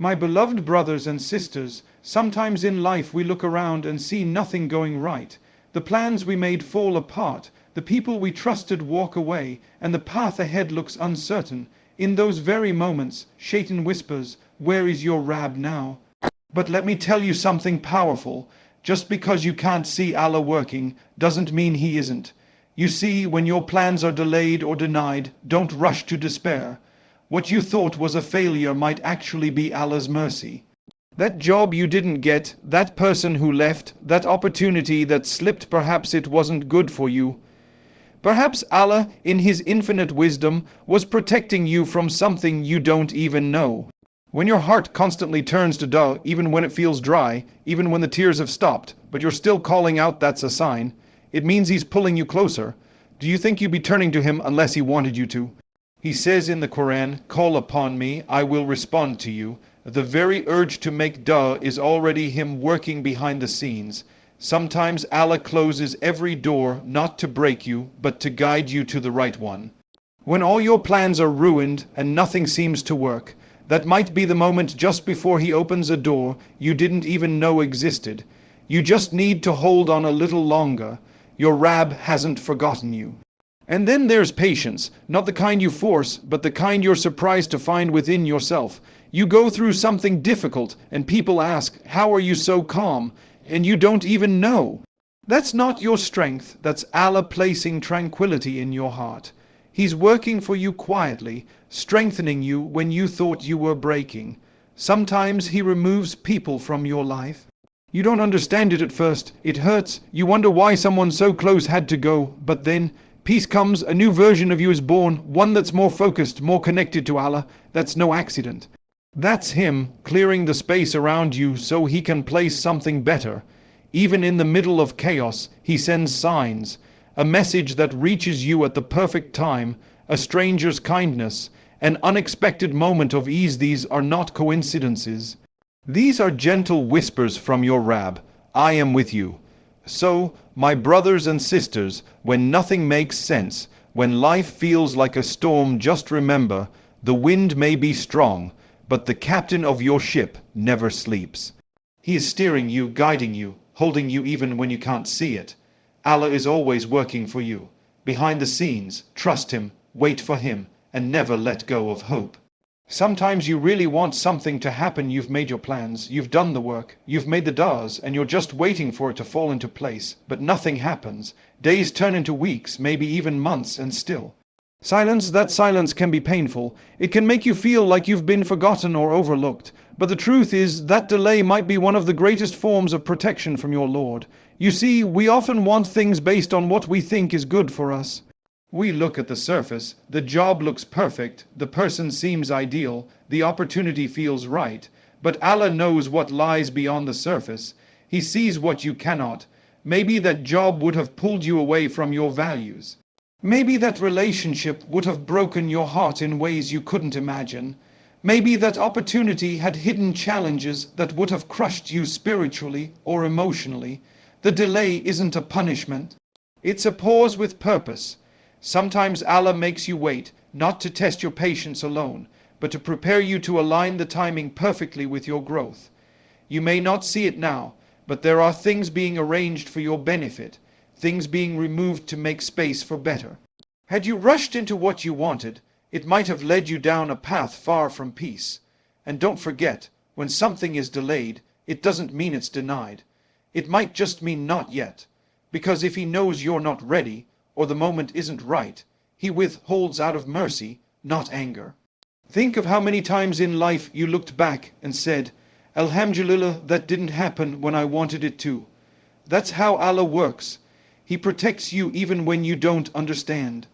My beloved brothers and sisters, sometimes in life we look around and see nothing going right. The plans we made fall apart, the people we trusted walk away, and the path ahead looks uncertain. In those very moments, Shaitan whispers, "Where is your Rab now?" But let me tell you something powerful. Just because you can't see Allah working, doesn't mean He isn't. You see, when your plans are delayed or denied, don't rush to despair. What you thought was a failure might actually be Allah's mercy. That job you didn't get, that person who left, that opportunity that slipped, perhaps it wasn't good for you. Perhaps Allah, in His infinite wisdom, was protecting you from something you don't even know. When your heart constantly turns to duh, even when it feels dry, even when the tears have stopped, but you're still calling out, that's a sign. It means He's pulling you closer. Do you think you'd be turning to Him unless He wanted you to? He says in the Quran, "Call upon me, I will respond to you." The very urge to make duh is already Him working behind the scenes. Sometimes Allah closes every door not to break you, but to guide you to the right one. When all your plans are ruined and nothing seems to work, that might be the moment just before He opens a door you didn't even know existed. You just need to hold on a little longer. Your Rab hasn't forgotten you. And then there's patience, not the kind you force, but the kind you're surprised to find within yourself. You go through something difficult, and people ask, "How are you so calm?" And you don't even know. That's not your strength, that's Allah placing tranquility in your heart. He's working for you quietly, strengthening you when you thought you were breaking. Sometimes He removes people from your life. You don't understand it at first, it hurts, you wonder why someone so close had to go, but then peace comes, a new version of you is born, one that's more focused, more connected to Allah. That's no accident. That's Him clearing the space around you so He can place something better. Even in the middle of chaos, He sends signs, a message that reaches you at the perfect time, a stranger's kindness, an unexpected moment of ease. These are not coincidences. These are gentle whispers from your Rab. I am with you. So, my brothers and sisters, when nothing makes sense, when life feels like a storm, just remember, the wind may be strong, but the captain of your ship never sleeps. He is steering you, guiding you, holding you even when you can't see it. Allah is always working for you. Behind the scenes, trust Him, wait for Him, and never let go of hope. Sometimes you really want something to happen. You've made your plans, you've done the work, you've made the du'as, and you're just waiting for it to fall into place. But nothing happens. Days turn into weeks, maybe even months, and still. That silence can be painful. It can make you feel like you've been forgotten or overlooked. But the truth is, that delay might be one of the greatest forms of protection from your Lord. You see, we often want things based on what we think is good for us. We look at the surface, the job looks perfect, the person seems ideal, the opportunity feels right, but Allah knows what lies beyond the surface. He sees what you cannot. Maybe that job would have pulled you away from your values. Maybe that relationship would have broken your heart in ways you couldn't imagine. Maybe that opportunity had hidden challenges that would have crushed you spiritually or emotionally. The delay isn't a punishment. It's a pause with purpose. Sometimes Allah makes you wait, not to test your patience alone, but to prepare you to align the timing perfectly with your growth. You may not see it now, but there are things being arranged for your benefit, things being removed to make space for better. Had you rushed into what you wanted, it might have led you down a path far from peace. And don't forget, when something is delayed, it doesn't mean it's denied. It might just mean not yet, because if He knows you're not ready, or the moment isn't right, He withholds out of mercy, not anger. Think of how many times in life you looked back and said, "Alhamdulillah, that didn't happen when I wanted it to." That's how Allah works. He protects you even when you don't understand.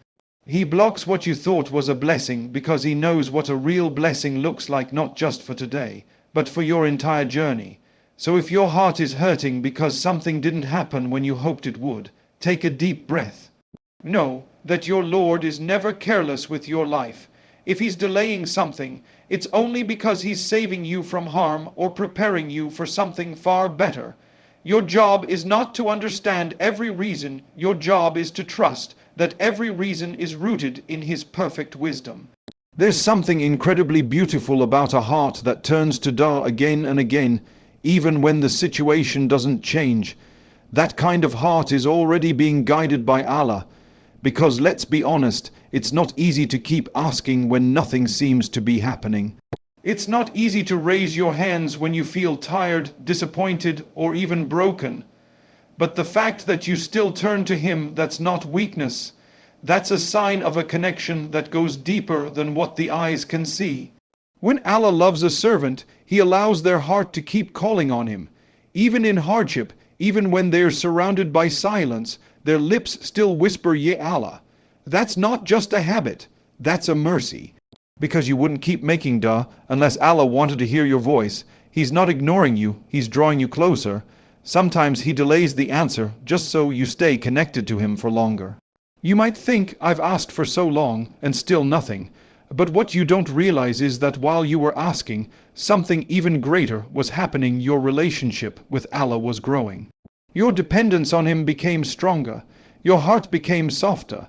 He blocks what you thought was a blessing because He knows what a real blessing looks like, not just for today, but for your entire journey. So if your heart is hurting because something didn't happen when you hoped it would, take a deep breath. Know that your Lord is never careless with your life. If He's delaying something, it's only because He's saving you from harm or preparing you for something far better. Your job is not to understand every reason. Your job is to trust that every reason is rooted in His perfect wisdom. There's something incredibly beautiful about a heart that turns to dua again and again, even when the situation doesn't change. That kind of heart is already being guided by Allah, because let's be honest, it's not easy to keep asking when nothing seems to be happening. It's not easy to raise your hands when you feel tired, disappointed, or even broken. But the fact that you still turn to Him, that's not weakness. That's a sign of a connection that goes deeper than what the eyes can see. When Allah loves a servant, He allows their heart to keep calling on Him. Even in hardship, even when they're surrounded by silence, their lips still whisper, Ya Allah. That's not just a habit, that's a mercy. Because you wouldn't keep making dua unless Allah wanted to hear your voice. He's not ignoring you, He's drawing you closer. Sometimes He delays the answer just so you stay connected to Him for longer. You might think, I've asked for so long and still nothing. But what you don't realize is that while you were asking, something even greater was happening. Your relationship with Allah was growing. Your dependence on Him became stronger. Your heart became softer.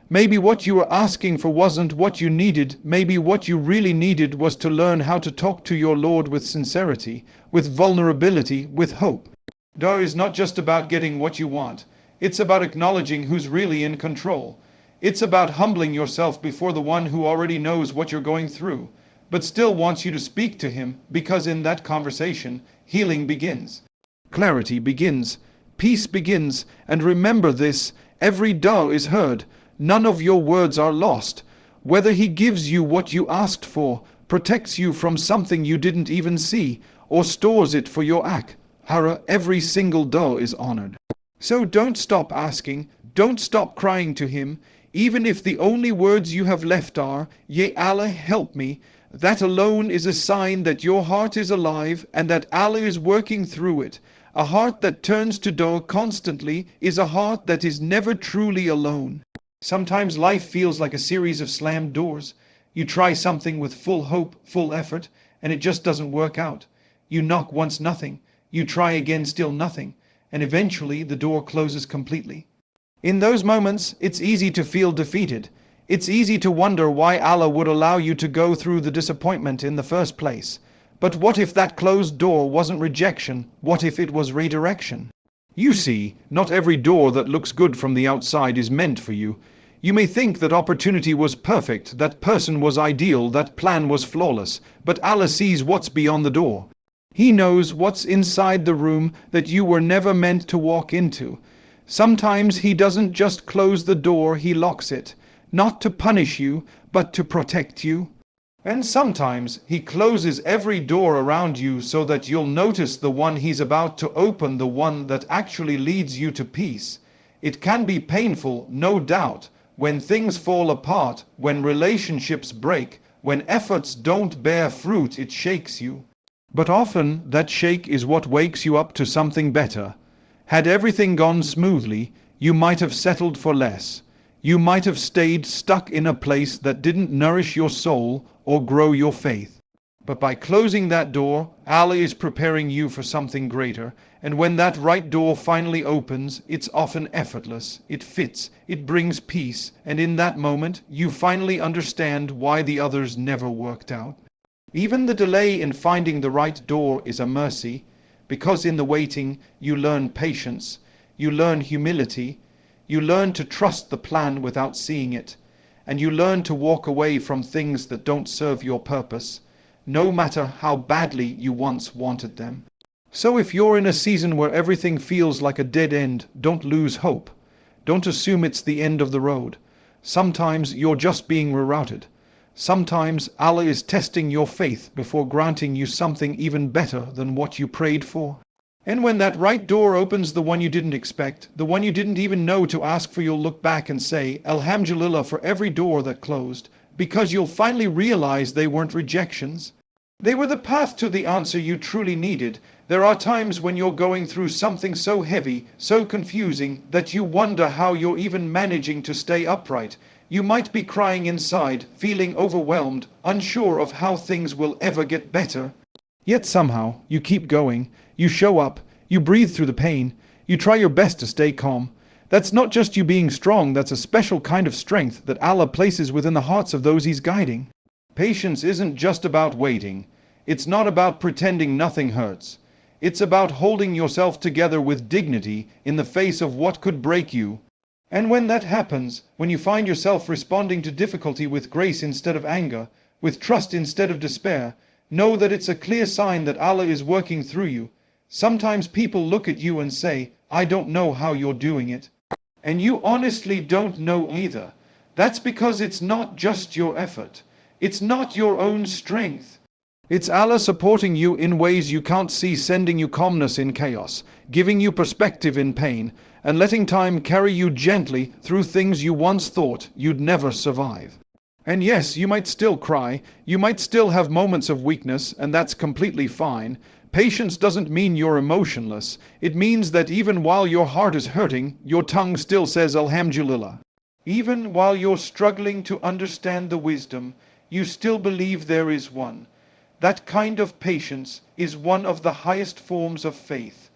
Maybe what you were asking for wasn't what you needed. Maybe what you really needed was to learn how to talk to your Lord with sincerity, with vulnerability, with hope. Dua is not just about getting what you want. It's about acknowledging who's really in control. It's about humbling yourself before the one who already knows what you're going through, but still wants you to speak to Him, because in that conversation, healing begins. Clarity begins. Peace begins. And remember this, every dua is heard. None of your words are lost. Whether He gives you what you asked for, protects you from something you didn't even see, or stores it for your akhirah, every single dua is honored. So don't stop asking, don't stop crying to Him, even if the only words you have left are, Ya Allah, help me. That alone is a sign that your heart is alive and that Allah is working through it. A heart that turns to dua constantly is a heart that is never truly alone. Sometimes life feels like a series of slammed doors. You try something with full hope, full effort, and it just doesn't work out. You knock once, nothing. You try again, still nothing. And eventually the door closes completely. In those moments, it's easy to feel defeated. It's easy to wonder why Allah would allow you to go through the disappointment in the first place. But what if that closed door wasn't rejection? What if it was redirection? You see, not every door that looks good from the outside is meant for you. You may think that opportunity was perfect, that person was ideal, that plan was flawless, but Allah sees what's beyond the door. He knows what's inside the room that you were never meant to walk into. Sometimes He doesn't just close the door, He locks it, not to punish you, but to protect you. And sometimes He closes every door around you so that you'll notice the one He's about to open, the one that actually leads you to peace. It can be painful, no doubt, when things fall apart, when relationships break, when efforts don't bear fruit, it shakes you. But often that shake is what wakes you up to something better. Had everything gone smoothly, you might have settled for less. You might have stayed stuck in a place that didn't nourish your soul or grow your faith. But by closing that door, Allah is preparing you for something greater. And when that right door finally opens, it's often effortless, it fits, it brings peace. And in that moment, you finally understand why the others never worked out. Even the delay in finding the right door is a mercy, because in the waiting you learn patience, you learn humility, you learn to trust the plan without seeing it, and you learn to walk away from things that don't serve your purpose, no matter how badly you once wanted them. So if you're in a season where everything feels like a dead end, don't lose hope. Don't assume it's the end of the road. Sometimes you're just being rerouted. Sometimes Allah is testing your faith before granting you something even better than what you prayed for. And when that right door opens, the one you didn't expect, the one you didn't even know to ask for, you'll look back and say, Alhamdulillah for every door that closed, because you'll finally realize they weren't rejections. They were the path to the answer you truly needed. There are times when you're going through something so heavy, so confusing, that you wonder how you're even managing to stay upright. You might be crying inside, feeling overwhelmed, unsure of how things will ever get better. Yet somehow, you keep going, you show up, you breathe through the pain, you try your best to stay calm. That's not just you being strong, that's a special kind of strength that Allah places within the hearts of those He's guiding. Patience isn't just about waiting. It's not about pretending nothing hurts. It's about holding yourself together with dignity in the face of what could break you. And when that happens, when you find yourself responding to difficulty with grace instead of anger, with trust instead of despair, know that it's a clear sign that Allah is working through you. Sometimes people look at you and say, "I don't know how you're doing it." And you honestly don't know either. That's because it's not just your effort. It's not your own strength. It's Allah supporting you in ways you can't see, sending you calmness in chaos, giving you perspective in pain, and letting time carry you gently through things you once thought you'd never survive. And yes, you might still cry, you might still have moments of weakness, and that's completely fine. Patience doesn't mean you're emotionless. It means that even while your heart is hurting, your tongue still says Alhamdulillah. Even while you're struggling to understand the wisdom, you still believe there is one. That kind of patience is one of the highest forms of faith.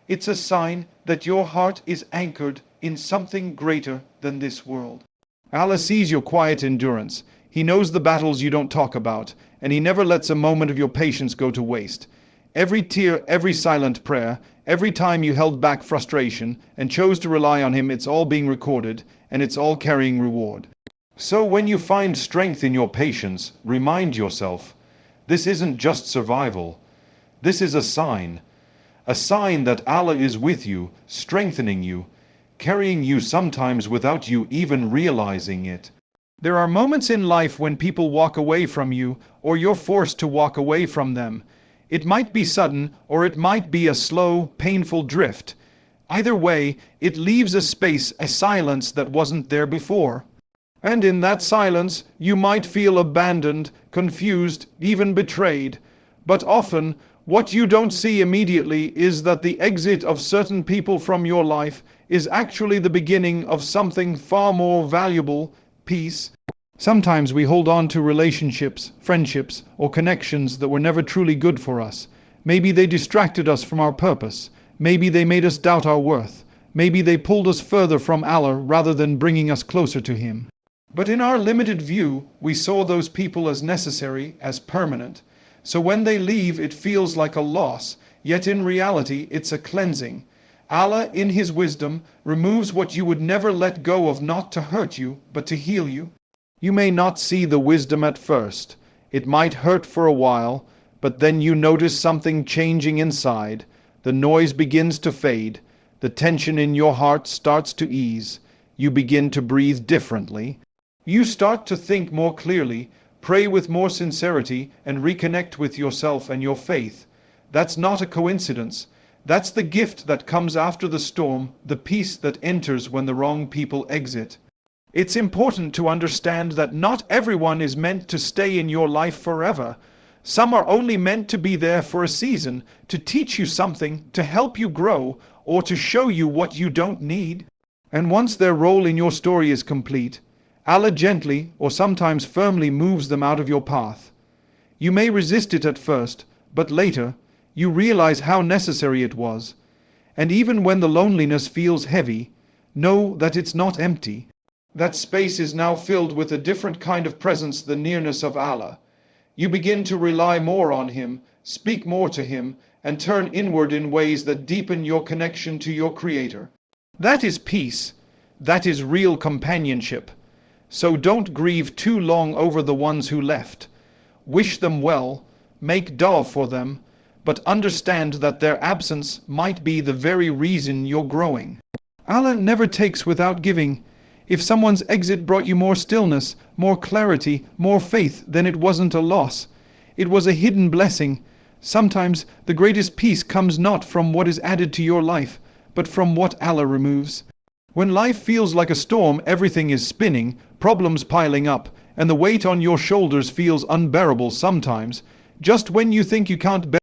It's a sign that your heart is anchored in something greater than this world. Allah sees your quiet endurance. He knows the battles you don't talk about, and He never lets a moment of your patience go to waste. Every tear, every silent prayer, every time you held back frustration and chose to rely on Him, it's all being recorded, and it's all carrying reward. So when you find strength in your patience, remind yourself, this isn't just survival. This is a sign that Allah is with you, strengthening you, carrying you sometimes without you even realizing it. There are moments in life when people walk away from you, or you're forced to walk away from them. It might be sudden, or it might be a slow, painful drift. Either way, it leaves a space, a silence that wasn't there before. And in that silence, you might feel abandoned, confused, even betrayed. But often, what you don't see immediately is that the exit of certain people from your life is actually the beginning of something far more valuable: peace. Sometimes we hold on to relationships, friendships, or connections that were never truly good for us. Maybe they distracted us from our purpose. Maybe they made us doubt our worth. Maybe they pulled us further from Allah rather than bringing us closer to Him. But in our limited view, we saw those people as necessary, as permanent. So when they leave, it feels like a loss, yet in reality, it's a cleansing. Allah, in His wisdom, removes what you would never let go of, not to hurt you, but to heal you. You may not see the wisdom at first. It might hurt for a while, but then you notice something changing inside. The noise begins to fade. The tension in your heart starts to ease. You begin to breathe differently. You start to think more clearly, pray with more sincerity, and reconnect with yourself and your faith. That's not a coincidence. That's the gift that comes after the storm, the peace that enters when the wrong people exit. It's important to understand that not everyone is meant to stay in your life forever. Some are only meant to be there for a season, to teach you something, to help you grow, or to show you what you don't need. And once their role in your story is complete, Allah gently, or sometimes firmly, moves them out of your path. You may resist it at first, but later, you realize how necessary it was. And even when the loneliness feels heavy, know that it's not empty. That space is now filled with a different kind of presence, the nearness of Allah. You begin to rely more on Him, speak more to Him, and turn inward in ways that deepen your connection to your Creator. That is peace. That is real companionship. So don't grieve too long over the ones who left. Wish them well, make dua for them, but understand that their absence might be the very reason you're growing. Allah never takes without giving. If someone's exit brought you more stillness, more clarity, more faith, then it wasn't a loss. It was a hidden blessing. Sometimes the greatest peace comes not from what is added to your life, but from what Allah removes. When life feels like a storm, everything is spinning, problems piling up, and the weight on your shoulders feels unbearable sometimes, just when you think you can't bear